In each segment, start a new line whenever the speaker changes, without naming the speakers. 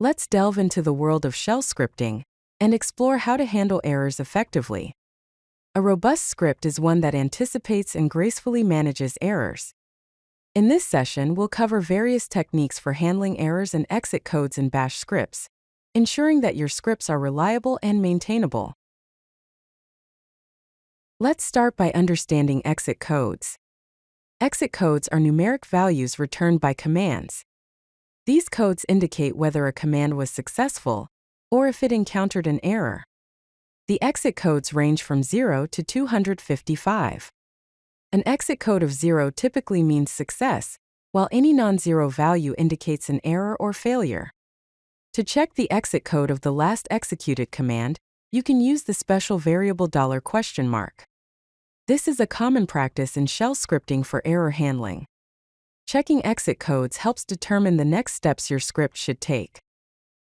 Let's delve into the world of shell scripting and explore how to handle errors effectively. A robust script is one that anticipates and gracefully manages errors. In this session, we'll cover various techniques for handling errors and exit codes in Bash scripts, ensuring that your scripts are reliable and maintainable. Let's start by understanding exit codes. Exit codes are numeric values returned by commands. These codes indicate whether a command was successful or if it encountered an error. The exit codes range from 0 to 255. An exit code of 0 typically means success, while any non-zero value indicates an error or failure. To check the exit code of the last executed command, you can use the special variable $?. This is a common practice in shell scripting for error handling. Checking exit codes helps determine the next steps your script should take.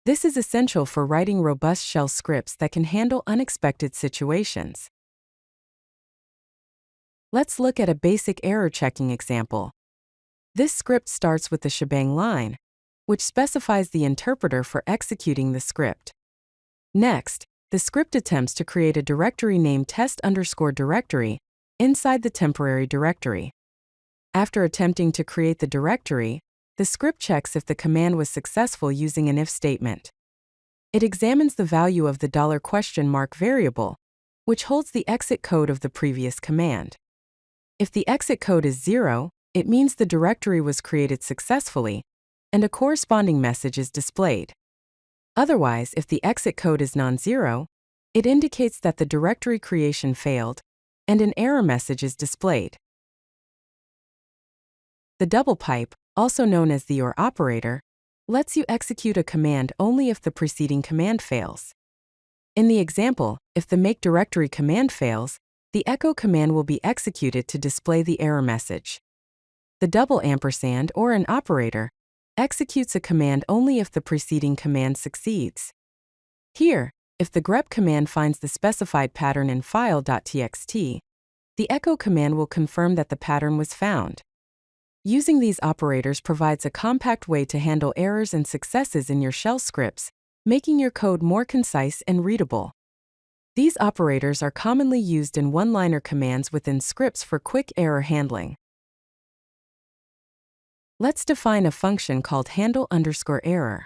This is essential for writing robust shell scripts that can handle unexpected situations. Let's look at a basic error checking example. This script starts with the shebang line, which specifies the interpreter for executing the script. Next, the script attempts to create a directory named test_directory inside the temporary directory. After attempting to create the directory, the script checks if the command was successful using an if statement. It examines the value of the $? variable, which holds the exit code of the previous command. If the exit code is 0, it means the directory was created successfully, and a corresponding message is displayed. Otherwise, if the exit code is non-zero, it indicates that the directory creation failed, and an error message is displayed. The double pipe, also known as the OR operator, lets you execute a command only if the preceding command fails. In the example, if the make directory command fails, the echo command will be executed to display the error message. The double ampersand or an operator executes a command only if the preceding command succeeds. Here, if the grep command finds the specified pattern in file.txt, the echo command will confirm that the pattern was found. Using these operators provides a compact way to handle errors and successes in your shell scripts, making your code more concise and readable. These operators are commonly used in one-liner commands within scripts for quick error handling. Let's define a function called handle_error.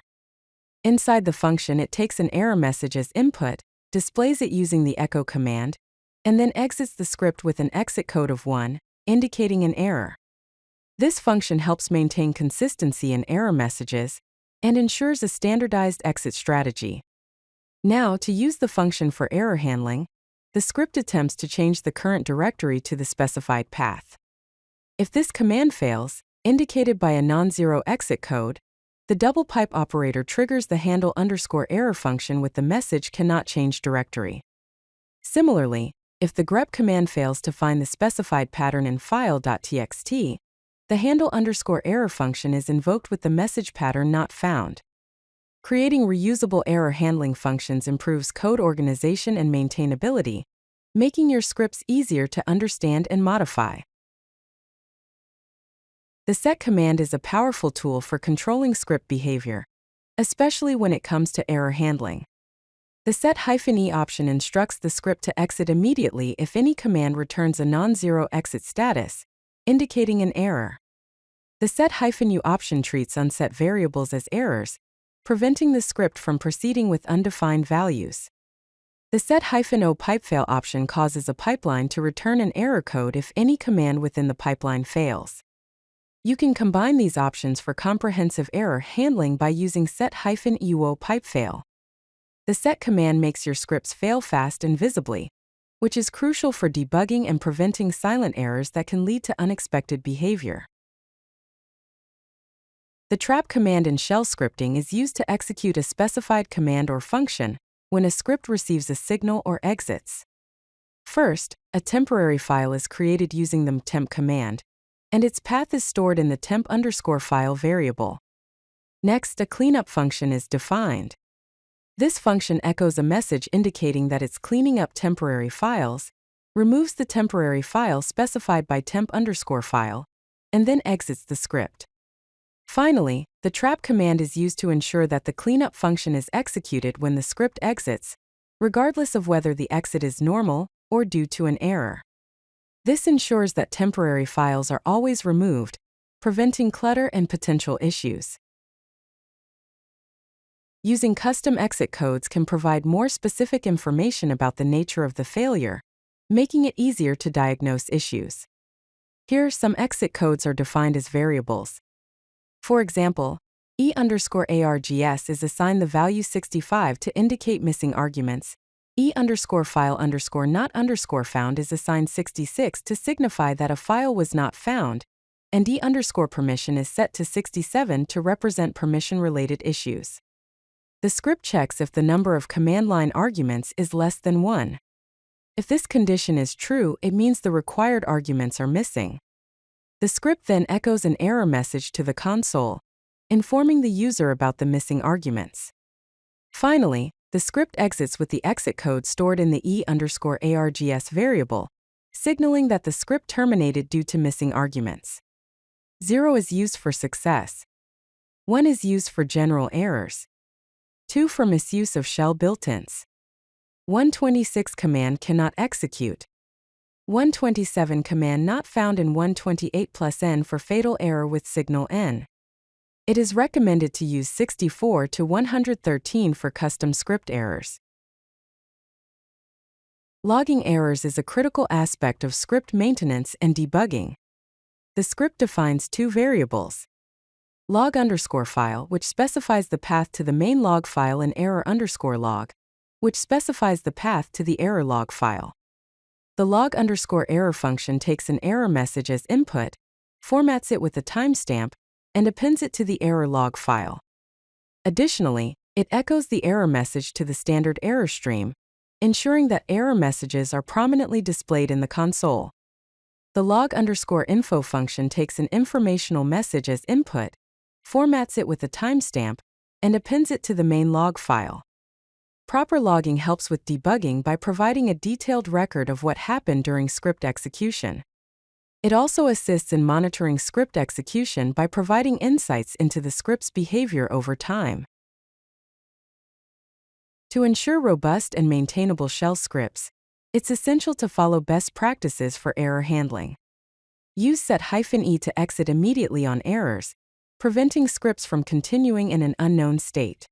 Inside the function, it takes an error message as input, displays it using the echo command, and then exits the script with an exit code of 1, indicating an error. This function helps maintain consistency in error messages and ensures a standardized exit strategy. Now, to use the function for error handling, the script attempts to change the current directory to the specified path. If this command fails, indicated by a non-zero exit code, the double pipe operator triggers the handle_error function with the message cannot change directory. Similarly, if the grep command fails to find the specified pattern in file.txt, the handle_error function is invoked with the message pattern not found. Creating reusable error handling functions improves code organization and maintainability, making your scripts easier to understand and modify. The set command is a powerful tool for controlling script behavior, especially when it comes to error handling. The set-e option instructs the script to exit immediately if any command returns a non-zero exit status, indicating an error. The set-u option treats unset variables as errors, preventing the script from proceeding with undefined values. The set-o pipefail option causes a pipeline to return an error code if any command within the pipeline fails. You can combine these options for comprehensive error handling by using set-uo pipefail. The set command makes your scripts fail fast and visibly, which is crucial for debugging and preventing silent errors that can lead to unexpected behavior. The trap command in shell scripting is used to execute a specified command or function when a script receives a signal or exits. First, a temporary file is created using the temp command, and its path is stored in the temp_file variable. Next, a cleanup function is defined. This function echoes a message indicating that it's cleaning up temporary files, removes the temporary file specified by temp_file, and then exits the script. Finally, the trap command is used to ensure that the cleanup function is executed when the script exits, regardless of whether the exit is normal or due to an error. This ensures that temporary files are always removed, preventing clutter and potential issues. Using custom exit codes can provide more specific information about the nature of the failure, making it easier to diagnose issues. Here, some exit codes are defined as variables. For example, E_args is assigned the value 65 to indicate missing arguments. E_file_not_found is assigned 66 to signify that a file was not found, and E_permission is set to 67 to represent permission-related issues. The script checks if the number of command line arguments is less than 1. If this condition is true, it means the required arguments are missing. The script then echoes an error message to the console, informing the user about the missing arguments. Finally, the script exits with the exit code stored in the E_args variable, signaling that the script terminated due to missing arguments. 0 is used for success. 1 is used for general errors. 2 for misuse of shell built-ins. 126 command cannot execute. 127 command not found in 128+N for fatal error with signal N. It is recommended to use 64 to 113 for custom script errors. Logging errors is a critical aspect of script maintenance and debugging. The script defines two variables: log_file, which specifies the path to the main log file, and error_log, which specifies the path to the error log file. The log_error function takes an error message as input, formats it with a timestamp, and appends it to the error log file. Additionally, it echoes the error message to the standard error stream, ensuring that error messages are prominently displayed in the console. The log_info function takes an informational message as input, formats it with a timestamp, and appends it to the main log file. Proper logging helps with debugging by providing a detailed record of what happened during script execution. It also assists in monitoring script execution by providing insights into the script's behavior over time. To ensure robust and maintainable shell scripts, it's essential to follow best practices for error handling. Use set-e to exit immediately on errors, preventing scripts from continuing in an unknown state.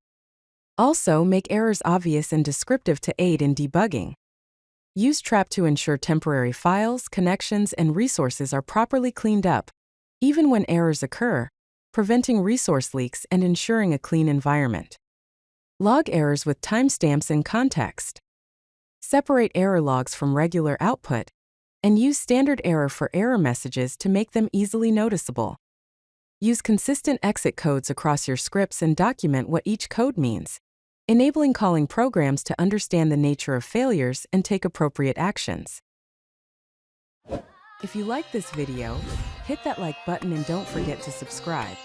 Also, make errors obvious and descriptive to aid in debugging. Use trap to ensure temporary files, connections, and resources are properly cleaned up, even when errors occur, preventing resource leaks and ensuring a clean environment. Log errors with timestamps and context. Separate error logs from regular output, and use standard error for error messages to make them easily noticeable. Use consistent exit codes across your scripts and document what each code means, enabling calling programs to understand the nature of failures and take appropriate actions. If you like this video, hit that like button and don't forget to subscribe.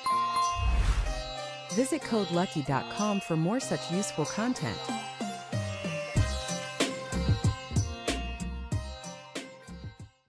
Visit codelucky.com for more such useful content.